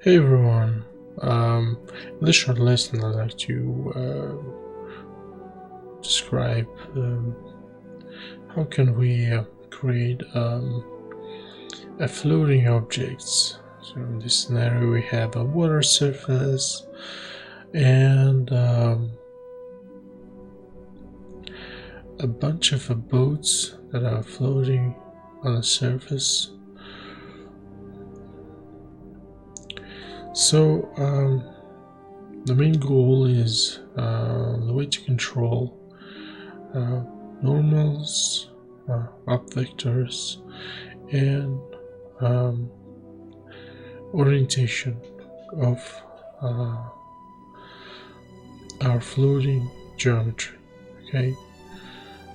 Hey everyone, in this short lesson I'd like to describe how can we create a floating objects. So in this scenario we have a water surface and a bunch of boats that are floating on the surface. So the main goal is the way to control normals, up vectors, and orientation of our floating geometry. Okay,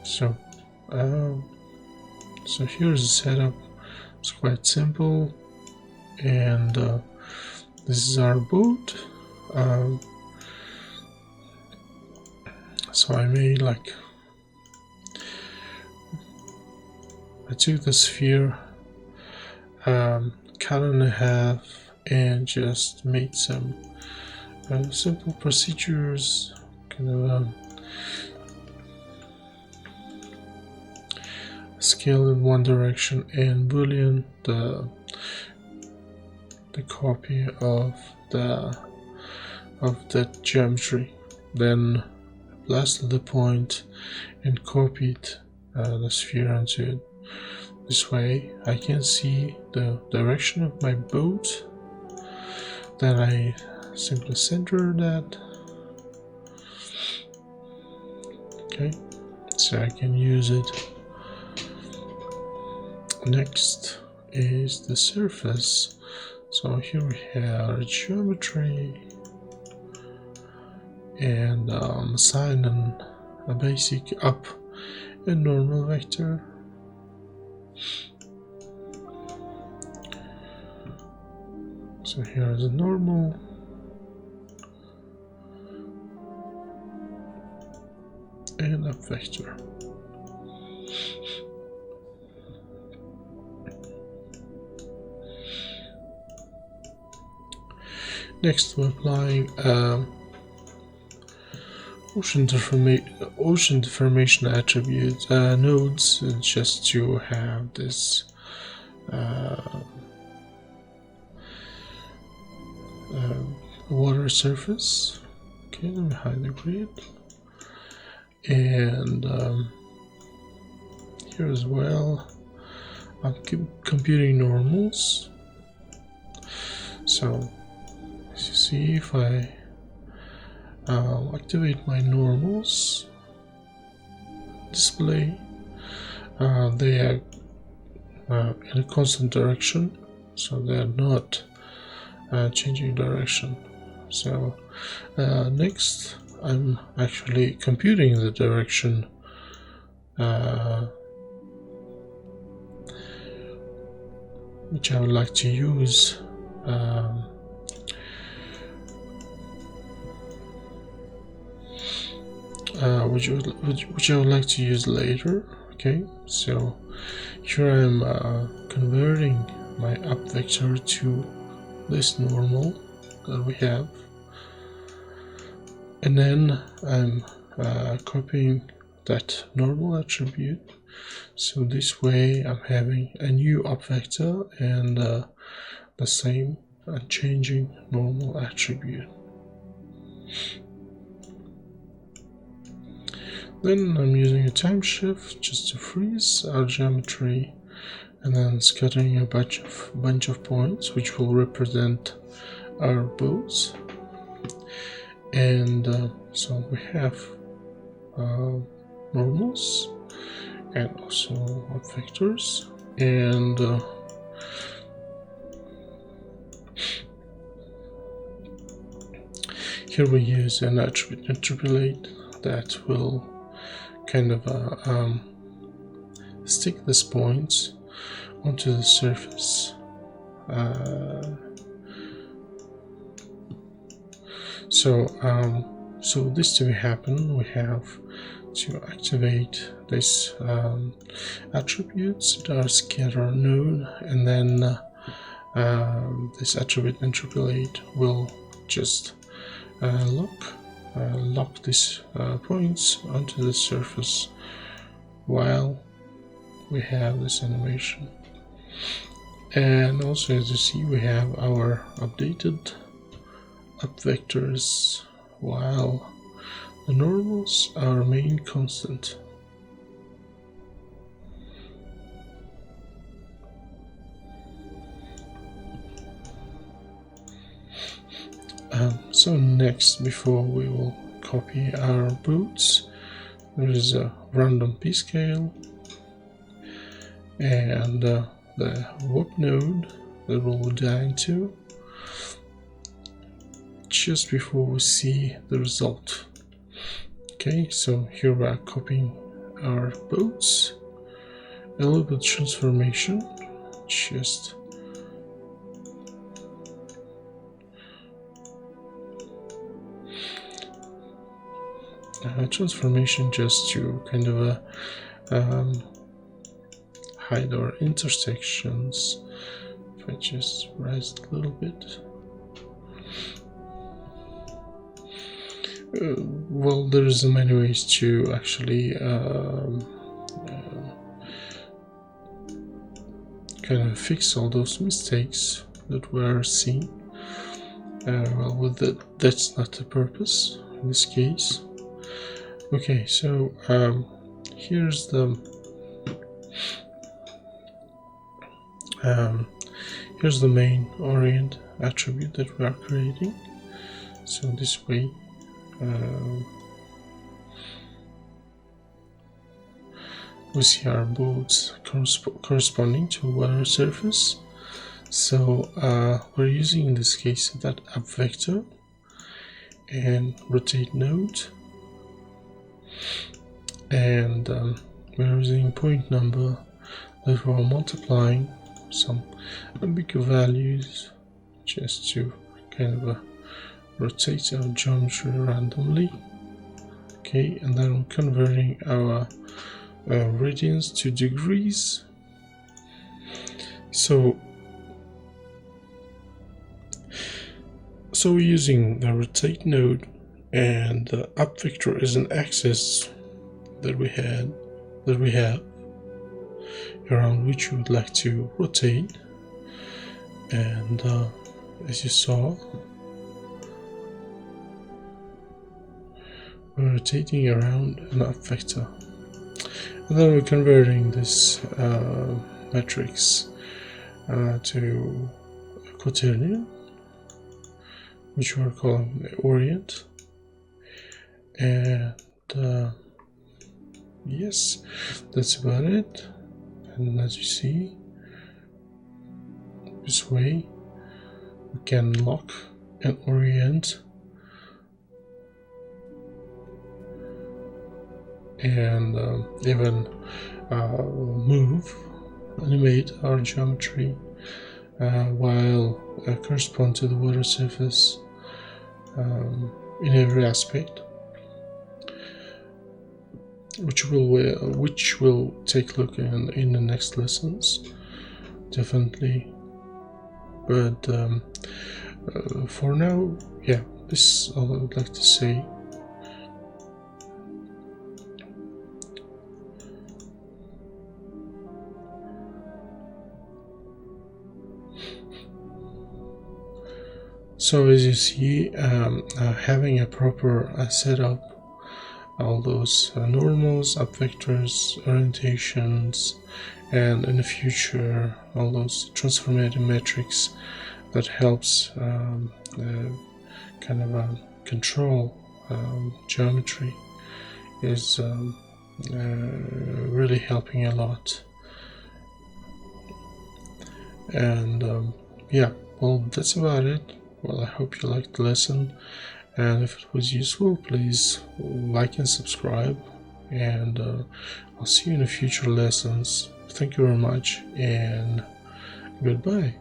so here's the setup. It's quite simple, and this is our boat. So I took the sphere, cut in half, and just made some simple procedures, kind of scale in one direction and boolean the copy of that geometry, then blasted the point and copied the sphere onto it. This way I can see the direction of my boat. Then I simply center that. Okay, so I can use it. Next is the surface. So here we have geometry and assign a basic up and normal vector. So here is a normal, and up vector. Next, we're applying ocean deformation attribute nodes, just to have this water surface. Okay, let me hide the grid, and here as well I'm computing normals. So as you see, if I activate my normals display, they are in a constant direction, so they are not changing direction. So next I'm actually computing the direction which I would like to use which I would like to use later. Okay, so here I'm converting my up vector to this normal that we have, and then I'm copying that normal attribute. So this way I'm having a new up vector and the same unchanging normal attribute. Then I'm using a time shift just to freeze our geometry, and then scattering a bunch of points which will represent our boats. And so we have normals and also up vectors, and here we use an attribute interpolate that will kind of stick these points onto the surface. So this to happen, we have to activate this attributes that are scatter node, and then this attribute interpolate will just lock these points onto the surface while we have this animation. And also, as you see, we have our updated up vectors, while the normals are remain constant. So next, before we will copy our boots, there is a random p-scale and the warp node that we'll dive into just before we see the result. Okay, so here we are copying our boats, a little bit of transformation, just transformation just to kind of hide our intersections. If I just rise it a little bit. Well, there's many ways to actually kind of fix all those mistakes that we're seeing. Well, with that, that's not the purpose in this case. Okay, so here's the main Orient attribute that we are creating. So this way we see our boats corresponding to water surface. So we're using in this case that up vector and rotate node, and we're using point number that we're multiplying some bigger values just to kind of rotate our geometry randomly. Okay, and then we're converting our radians to degrees. So we're using the rotate node and the up vector is an axis that we have around which we would like to rotate, and as you saw, we're rotating around an up vector, and then we're converting this matrix to a quaternion, which we're calling the Orient. And yes, that's about it. And as you see, this way we can lock and orient and even animate our geometry while correspond to the water surface in every aspect, which we'll take a look in the next lessons, definitely. But for now, yeah, this is all I would like to say. So as you see, having a proper setup, all those normals, up vectors, orientations, and in the future all those transformative metrics that helps kind of control geometry is really helping a lot. And yeah, well, that's about it. Well, I hope you liked the lesson, and if it was useful, please like and subscribe, and I'll see you in the future lessons. Thank you very much, and goodbye.